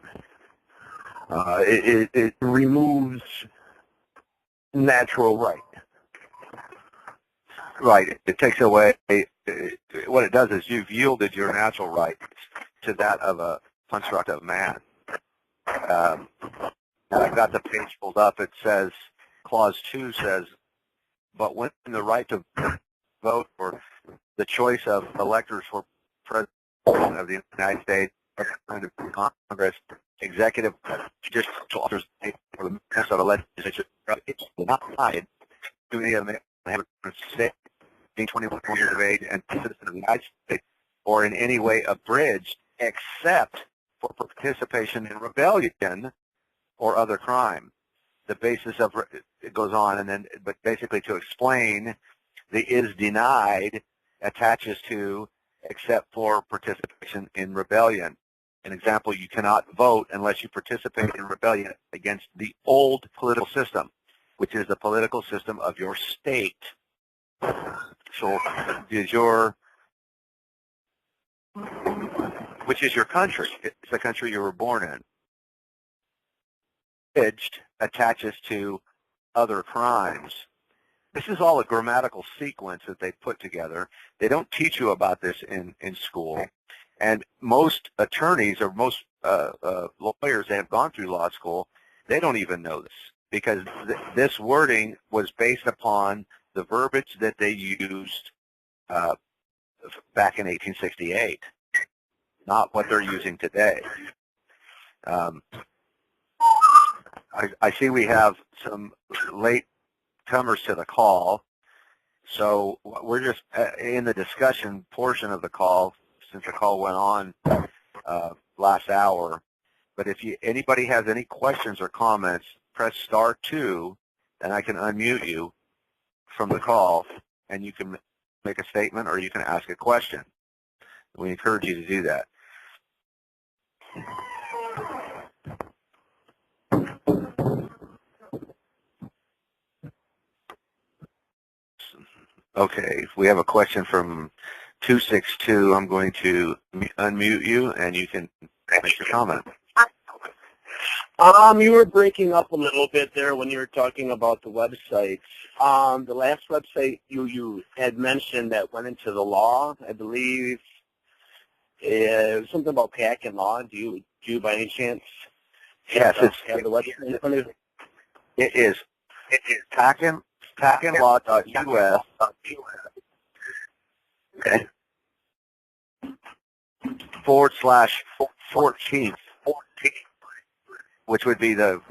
It removes natural right. Right. It takes away, what it does is you've yielded your natural rights to that of a construct of man. And I've got the page pulled up. It says, Clause 2 says, but when the right to vote or the choice of electors for President of the United States, Representative of Congress, executive, judicial officers, or the Minnesota legislature, it's denied to any of them being 21 years of age and citizen of the United States, or in any way abridged, except for participation in rebellion or other crime. The basis of it goes on, and then, but basically to explain, the is denied attaches to except for participation in rebellion. An example: you cannot vote unless you participate in rebellion against the old political system, which is the political system of your state. So, which is your country? It's the country you were born in. Abridged attaches to other crimes. This is all a grammatical sequence that they put together. They don't teach you about this in school. And most attorneys or most lawyers that have gone through law school, they don't even know this, because this wording was based upon the verbiage that they used back in 1868, not what they're using today. I see we have some late comers to the call, so we're just in the discussion portion of the call, since the call went on last hour. But if anybody has any questions or comments, press *2, and I can unmute you from the call, and you can make a statement or you can ask a question. We encourage you to do that. Okay, we have a question from 262. I'm going to unmute you, and you can make your comment. You were breaking up a little bit there when you were talking about the websites. The last website you had mentioned that went into the law, I believe, it was something about PAC and law. Do you by any chance Yes, have the website in front of you? it is PACandlaw.us. Okay. /14th, which would be the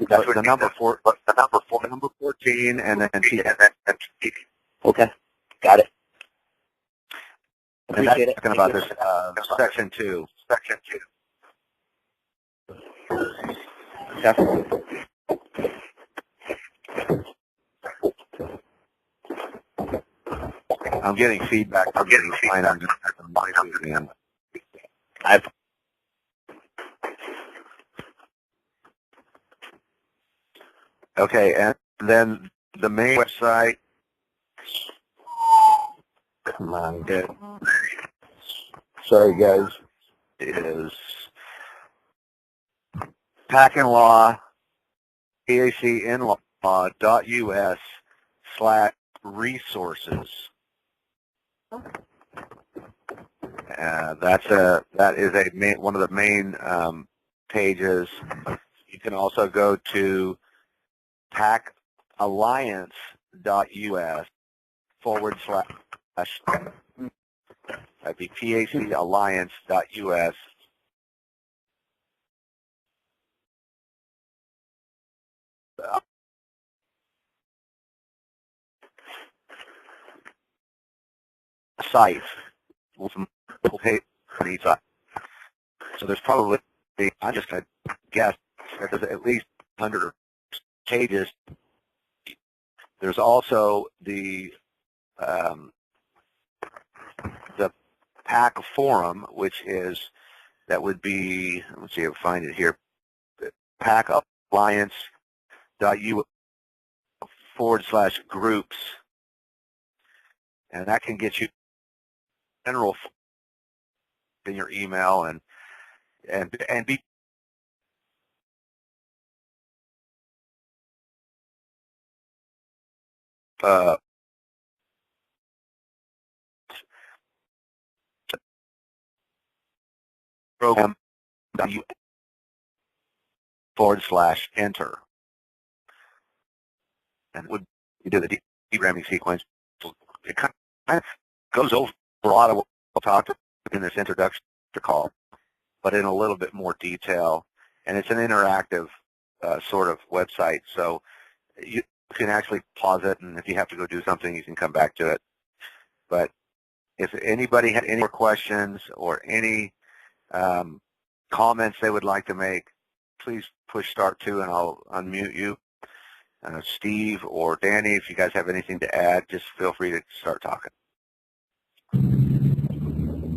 number 14, and then T. Okay, got it. And that's Appreciate it. talking about this section 2. Definitely. I'm getting feedback. I'm getting feedback. Okay, and then the main website. Come on, good. Sorry, guys. Is PAC and Law, PACinlaw.us/resources. That is one of the main pages. You can also go to PACalliance.us / that'd be PACalliance.us site with multiple pages on each side. So there's probably, I'm just going to guess, there's at least 100 pages. There's also the PAC forum, which is, that would be, let's see if I can find it here, PACalliance.us/groups, and that can get you general in your email and be program /enter, and would you do the deriving sequence. It kind of goes over a lot of what we'll talk in this introduction call, but in a little bit more detail, and it's an interactive sort of website, so you can actually pause it, and if you have to go do something, you can come back to it. But if anybody had any more questions or any comments they would like to make, please push *2 and I'll unmute you. Steve or Danny, if you guys have anything to add, just feel free to start talking.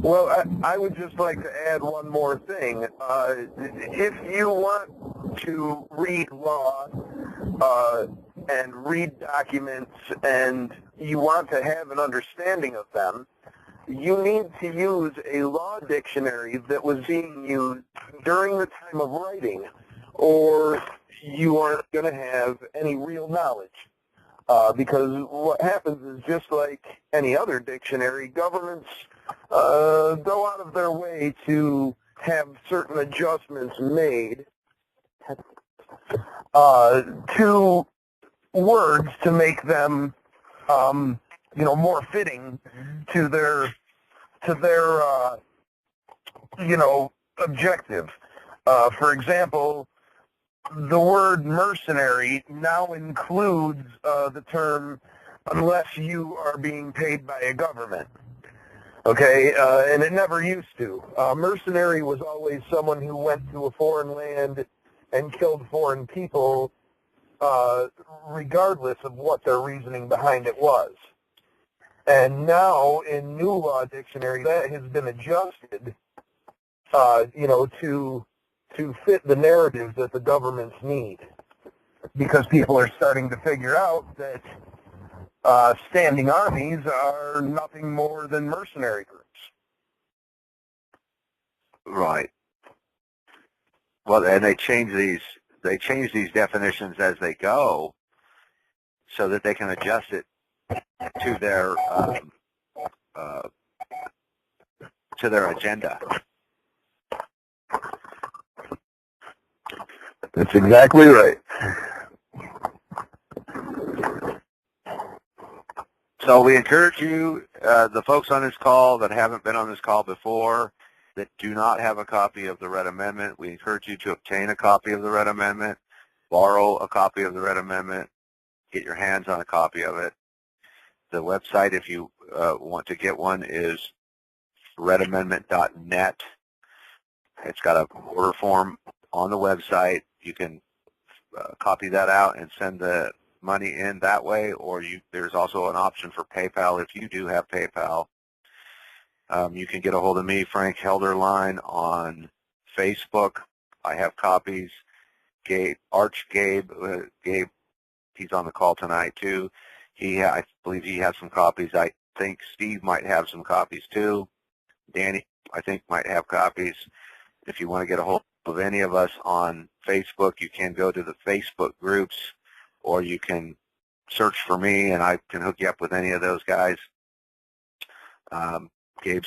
Well, I would just like to add one more thing. If you want to read law and read documents and you want to have an understanding of them, you need to use a law dictionary that was being used during the time of writing, or you aren't going to have any real knowledge. Because what happens is, just like any other dictionary, governments go out of their way to have certain adjustments made to words to make them, more fitting to their objective. For example, the word mercenary now includes the term unless you are being paid by a government. Okay, and it never used to. Mercenary was always someone who went to a foreign land and killed foreign people, regardless of what their reasoning behind it was. And now, in New Law Dictionary, that has been adjusted, to fit the narrative that the governments need, because people are starting to figure out that standing armies are nothing more than mercenary groups. Right. Well, and they change these definitions as they go, so that they can adjust it to their agenda. That's exactly right. So we encourage you, the folks on this call that haven't been on this call before, that do not have a copy of the Red Amendment, we encourage you to obtain a copy of the Red Amendment, borrow a copy of the Red Amendment, get your hands on a copy of it. The website, if you want to get one, is redamendment.net. It's got a order form on the website. You can copy that out and send the money in that way, or there's also an option for PayPal if you do have PayPal. You can get a hold of me, Frank Helderline, on Facebook. I have copies. Gabe, he's on the call tonight too. I believe he has some copies. I think Steve might have some copies too. Danny, I think, might have copies. If you want to get a hold of any of us on Facebook, you can go to the Facebook groups, or you can search for me, and I can hook you up with any of those guys. He's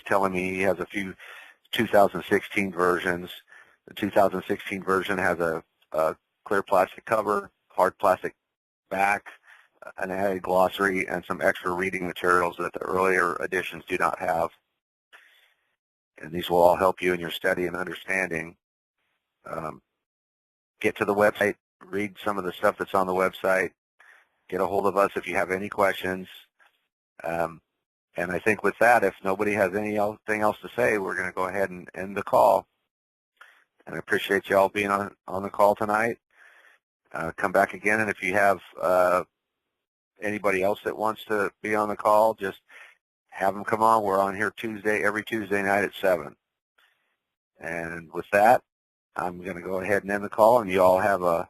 telling me he has a few 2016 versions. The 2016 version has a clear plastic cover, hard plastic back, an added glossary, and some extra reading materials that the earlier editions do not have. And these will all help you in your study and understanding. Get to the website, read some of the stuff that's on the website, get a hold of us if you have any questions. And I think with that, if nobody has anything else to say, we're going to go ahead and end the call. And I appreciate you all being on the call tonight. Come back again, and if you have anybody else that wants to be on the call, just have them come on. We're on here every Tuesday night at 7. And with that, I'm going to go ahead and end the call, and you all have a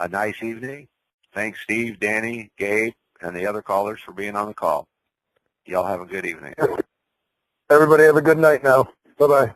nice evening. Thanks, Steve, Danny, Gabe, and the other callers for being on the call. You all have a good evening. Everybody have a good night now. Bye-bye.